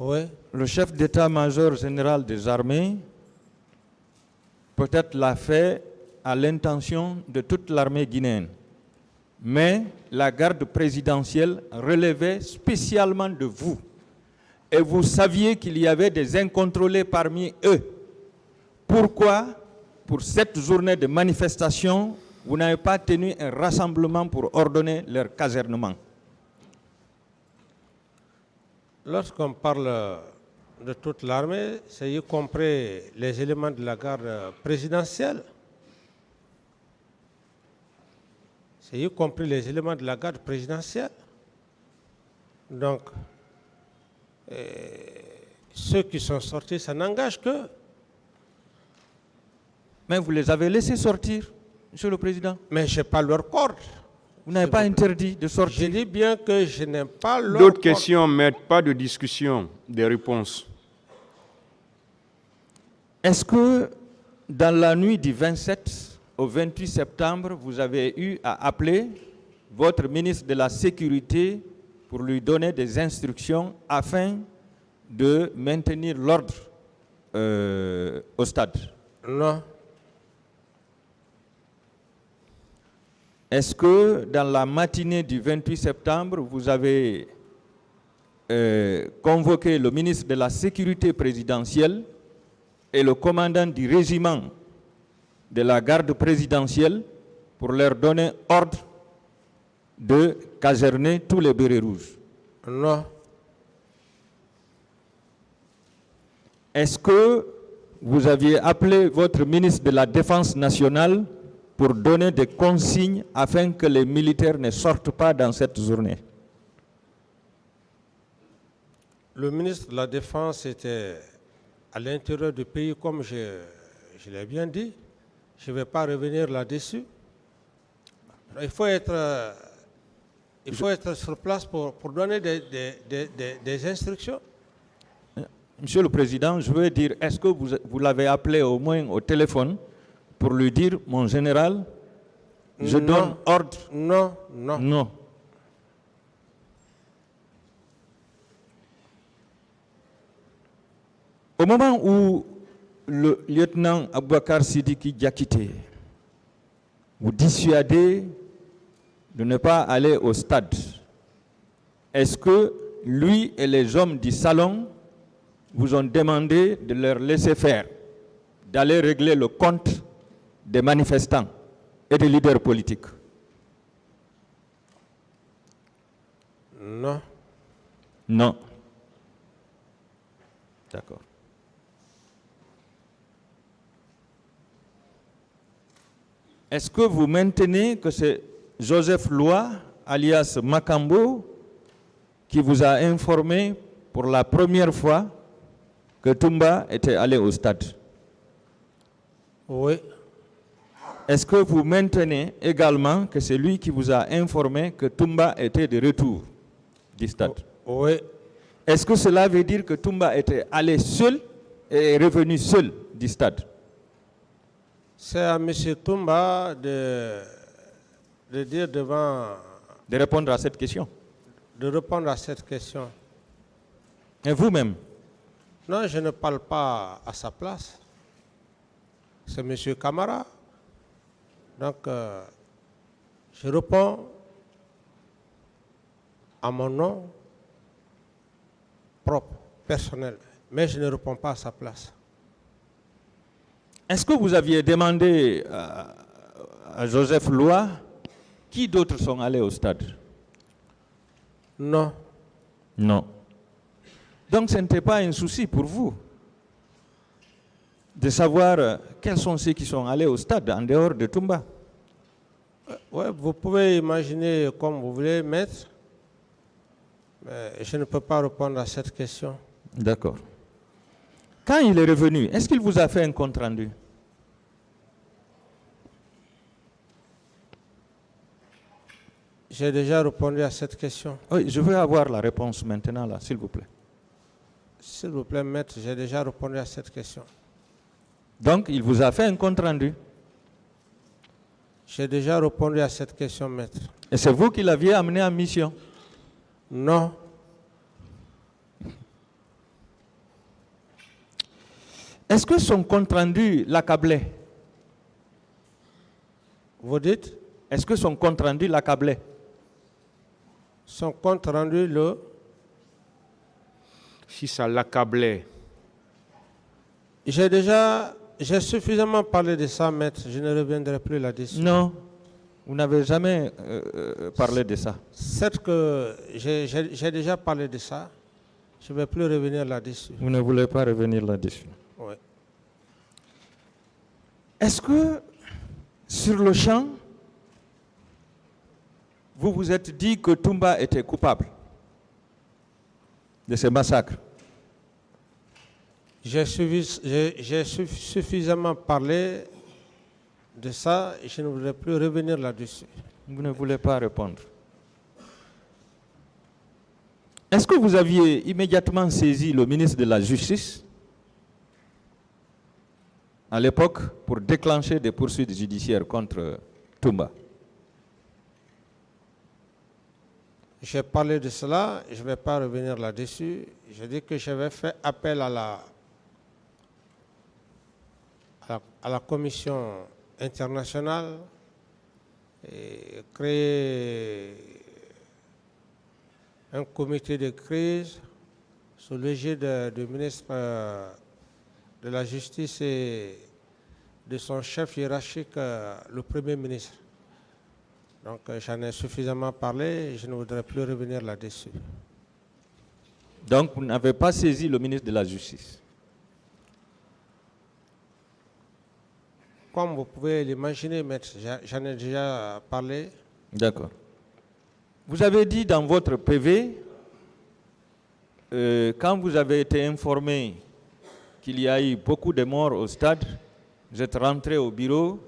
Oui. Le chef d'état-major général des armées peut-être l'a fait à l'intention de toute l'armée guinéenne. Mais la garde présidentielle relevait spécialement de vous. Et vous saviez qu'il y avait des incontrôlés parmi eux. Pourquoi, pour cette journée de manifestation, vous n'avez pas tenu un rassemblement pour ordonner leur casernement? Lorsqu'on parle de toute l'armée, c'est y compris les éléments de la garde présidentielle. C'est y compris les éléments de la garde présidentielle. Donc, ceux qui sont sortis, ça n'engage que. Mais vous les avez laissés sortir, Monsieur le Président. Mais je n'ai pas leur corde. Vous n'avez pas interdit de sortir. Je dis bien que je n'ai pas leur corde. D'autres questions, mais pas de discussion, des réponses. Est-ce que dans la nuit du 27 au 28 septembre, vous avez eu à appeler votre ministre de la Sécurité pour lui donner des instructions afin de maintenir l'ordre au stade? Non. Est-ce que dans la matinée du 28 septembre, vous avez convoqué le ministre de la Sécurité présidentielle et le commandant du régiment de la garde présidentielle pour leur donner ordre de caserner tous les bérets rouges? Non. Est-ce que vous aviez appelé votre ministre de la Défense nationale pour donner des consignes afin que les militaires ne sortent pas dans cette journée? Le ministre de la Défense était à l'intérieur du pays, comme je l'ai bien dit. Je ne vais pas revenir là-dessus. Il faut être sur place pour donner des instructions. Monsieur le Président, je veux dire, est-ce que vous l'avez appelé au moins au téléphone pour lui dire, mon général, je donne ordre? Non, non. Non. Au moment où le lieutenant Aboubakar Sidiki Diakité vous dissuadez de ne pas aller au stade, est-ce que lui et les hommes du salon vous ont demandé de leur laisser faire, d'aller régler le compte des manifestants et des leaders politiques? Non. Non. D'accord. Est-ce que vous maintenez que c'est Joseph Loa, alias Makambo, qui vous a informé pour la première fois que Toumba était allé au stade? Oui. Est-ce que vous maintenez également que c'est lui qui vous a informé que Toumba était de retour du stade? Oui. Est-ce que cela veut dire que Toumba était allé seul et est revenu seul du stade? C'est à M. Toumba de dire devant... De répondre à cette question. De répondre à cette question. Et vous-même? Non, je ne parle pas à sa place. C'est M. Camara. Donc, je réponds à mon nom propre, personnel. Mais je ne réponds pas à sa place. Est-ce que vous aviez demandé à Joseph Loa qui d'autres sont allés au stade? Non. Non. Donc ce n'était pas un souci pour vous de savoir quels sont ceux qui sont allés au stade en dehors de Toumba? Oui, vous pouvez imaginer comme vous voulez, maître, mais je ne peux pas répondre à cette question. D'accord. Quand il est revenu, est-ce qu'il vous a fait un compte-rendu? J'ai déjà répondu à cette question. Oui, je veux avoir la réponse maintenant, là, s'il vous plaît. S'il vous plaît, maître, j'ai déjà répondu à cette question. Donc, il vous a fait un compte-rendu? J'ai déjà répondu à cette question, maître. Et c'est vous qui l'aviez amené en mission? Non. Est-ce que son compte-rendu l'accablait? Vous dites, Est-ce que son compte-rendu l'accablait? son compte rendu Si ça l'accablait, j'ai suffisamment parlé de ça, maître, je ne reviendrai plus là-dessus. Non, vous n'avez jamais parlé de ça. Certes que j'ai déjà parlé de ça, je ne vais plus revenir là-dessus. Vous ne voulez pas revenir là-dessus. Oui. Est-ce que sur le champ, vous vous êtes dit que Toumba était coupable de ce massacre? J'ai suffisamment parlé de ça et je ne voudrais plus revenir là-dessus. Vous ne voulez pas répondre. Est-ce que vous aviez immédiatement saisi le ministre de la Justice à l'époque pour déclencher des poursuites judiciaires contre Toumba? J'ai parlé de cela, je ne vais pas revenir là-dessus. J'ai dit que j'avais fait appel à la commission internationale et créé un comité de crise sous l'égide du ministre de la Justice et de son chef hiérarchique, le Premier ministre. Donc j'en ai suffisamment parlé et je ne voudrais plus revenir là-dessus. Donc vous n'avez pas saisi le ministre de la Justice? Comme vous pouvez l'imaginer, maître, j'en ai déjà parlé. D'accord. Vous avez dit dans votre PV, quand vous avez été informé qu'il y a eu beaucoup de morts au stade, vous êtes rentré au bureau,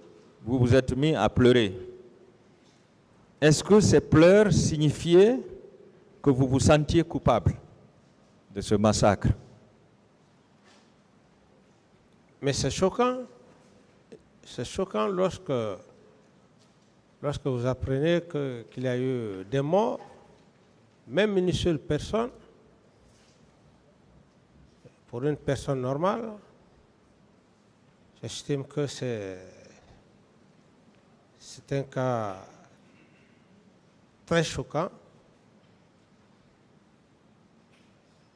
vous vous êtes mis à pleurer. Est-ce que ces pleurs signifiaient que vous vous sentiez coupable de ce massacre? Mais c'est choquant. C'est choquant lorsque vous apprenez qu'il y a eu des morts, même une seule personne, pour une personne normale, j'estime que c'est un cas très choquant.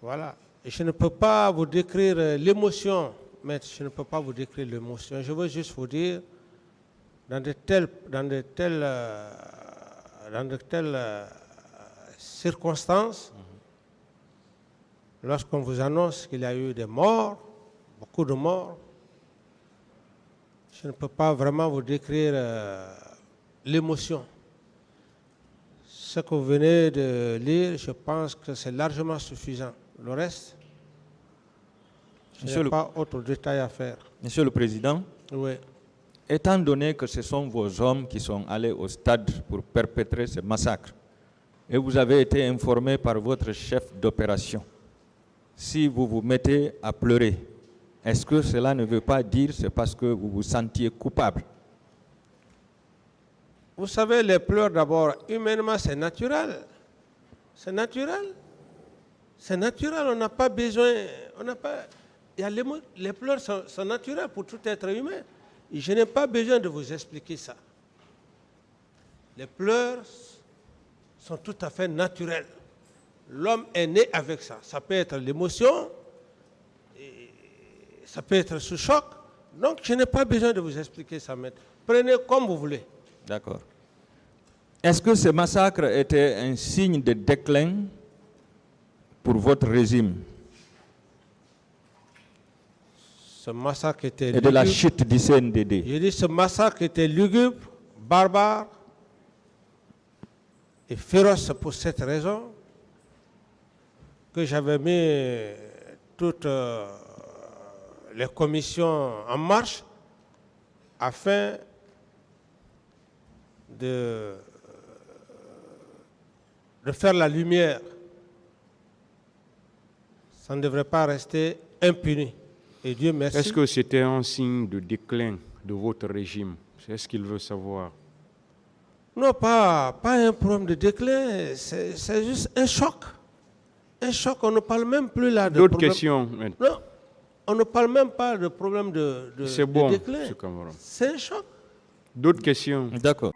Voilà. Et je ne peux pas vous décrire l'émotion, mais je ne peux pas vous décrire l'émotion. Je veux juste vous dire, dans de telles circonstances, lorsqu'on vous annonce qu'il y a eu des morts, beaucoup de morts, je ne peux pas vraiment vous décrire l'émotion. Ce que vous venez de lire, je pense que c'est largement suffisant. Le reste, je n'ai pas autre détail à faire. Monsieur le Président, Oui. étant donné que ce sont vos hommes qui sont allés au stade pour perpétrer ce massacre, et vous avez été informé par votre chef d'opération, si vous vous mettez à pleurer, est-ce que cela ne veut pas dire que c'est parce que vous vous sentiez coupable? Vous savez, les pleurs d'abord, humainement, c'est naturel. C'est naturel. C'est naturel, on n'a pas besoin, les pleurs sont naturels pour tout être humain. Et je n'ai pas besoin de vous expliquer ça. Les pleurs sont tout à fait naturels. L'homme est né avec ça. Ça peut être l'émotion, ça peut être sous choc. Donc je n'ai pas besoin de vous expliquer ça, maître. Prenez comme vous voulez. D'accord. Est-ce que ce massacre était un signe de déclin pour votre régime Ce massacre était et de la chute du CNDD? Je dis ce massacre était lugubre, barbare et féroce pour cette raison que j'avais mis toutes les commissions en marche afin de faire la lumière. Ça ne devrait pas rester impuni. Et Dieu merci. Est-ce que c'était un signe de déclin de votre régime? C'est ce qu'il veut savoir. Non, pas un problème de déclin, c'est juste un choc. Un choc, on ne parle même plus là de D'autres problème. questions? Non, On ne parle même pas de problème de C'est bon, déclin. M. Cameron. C'est un choc. D'autres questions? D'accord.